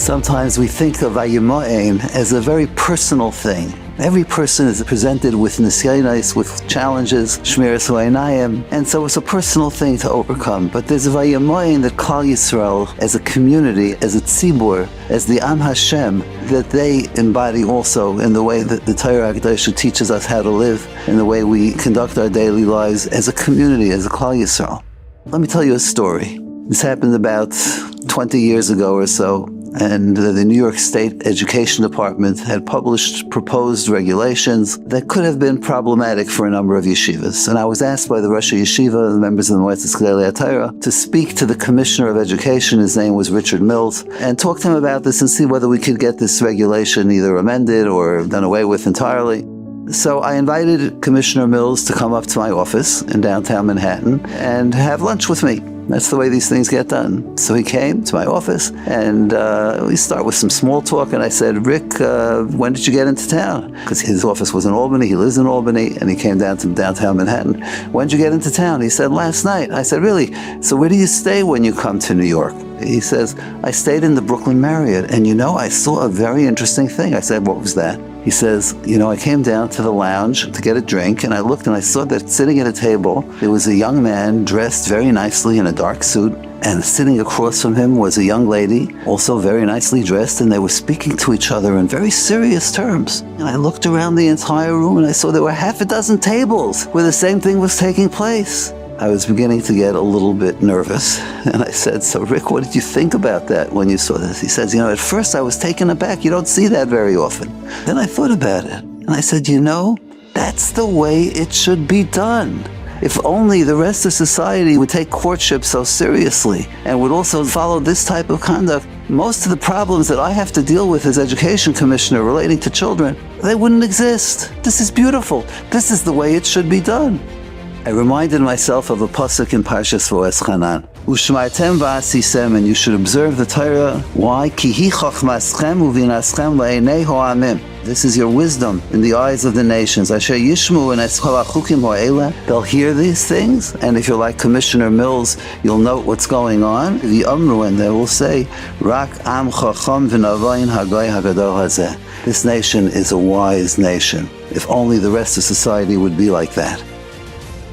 Sometimes we think of Vayimaen as a very personal thing. Every person is presented with nisyonos, with challenges, shmiras ha'einayim, and so it's a personal thing to overcome. But there's a Vayimaen that Klal Yisrael, as a community, as a tzibur, as the Am Hashem, that they embody also in the way that the Torah HaKadosh teaches us how to live, in the way we conduct our daily lives as a community, as a Klal Yisrael. Let me tell you a story. This happened about 20 years ago or so. And the New York State Education Department had published proposed regulations that could have been problematic for a number of yeshivas. And I was asked by the Rosh Yeshiva, the members of the Moetzes Gedolei HaTorah, to speak to the Commissioner of Education, his name was Richard Mills, and talk to him about this and see whether we could get this regulation either amended or done away with entirely. So I invited Commissioner Mills to come up to my office in downtown Manhattan and have lunch with me. That's the way these things get done. So he came to my office, and we start with some small talk, and I said, Rick, when did you get into town? Because his office was in Albany, he lives in Albany, and he came down to downtown Manhattan. When did you get into town? He said, last night. I said, really? So where do you stay when you come to New York? He says, I stayed in the Brooklyn Marriott, and I saw a very interesting thing. I said, what was that? He says, I came down to the lounge to get a drink, and I looked and I saw that sitting at a table, there was a young man dressed very nicely in a dark suit, and sitting across from him was a young lady, also very nicely dressed, and they were speaking to each other in very serious terms. And I looked around the entire room and I saw there were half a dozen tables where the same thing was taking place. I was beginning to get a little bit nervous, and I said, so Rick, what did you think about that when you saw this? He says, at first I was taken aback. You don't see that very often. Then I thought about it, and I said, that's the way it should be done. If only the rest of society would take courtship so seriously and would also follow this type of conduct, most of the problems that I have to deal with as education commissioner relating to children, they wouldn't exist. This is beautiful. This is the way it should be done. I reminded myself of a pasuk in Parshas Va'eschanan. Ushmartem va'asisem, and you should observe the Torah. Why? Ki hi chachmaschem uvinaschem la'einei ha'amim. This is your wisdom in the eyes of the nations. Asher yishmu and eskol hachukim ha'ela. They'll hear these things, and if you're like Commissioner Mills, you'll note what's going on. The Amru, and they will say, Rak am chacham v'navoin hagoy hagadol hazeh. This nation is a wise nation. If only the rest of society would be like that.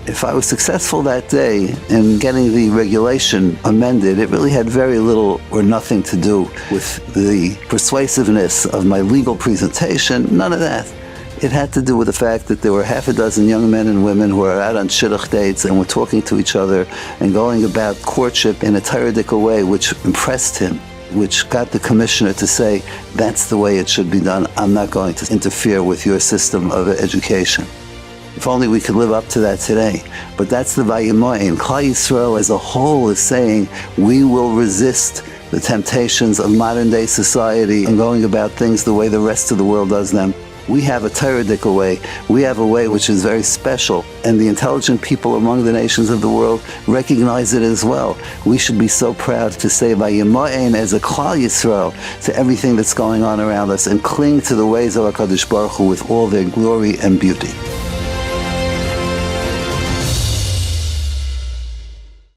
If I was successful that day in getting the regulation amended, it really had very little or nothing to do with the persuasiveness of my legal presentation, none of that. It had to do with the fact that there were half a dozen young men and women who were out on shidduch dates and were talking to each other and going about courtship in a Torah-dical way, which impressed him, which got the commissioner to say, that's the way it should be done. I'm not going to interfere with your system of education. If only we could live up to that today. But that's the Vayimaen. Klal Yisrael as a whole is saying, we will resist the temptations of modern day society and going about things the way the rest of the world does them. We have a Torah-dical way. We have a way which is very special, and the intelligent people among the nations of the world recognize it as well. We should be so proud to say Vayimaen as a Klal Yisrael to everything that's going on around us and cling to the ways of HaKadosh Baruch Hu with all their glory and beauty.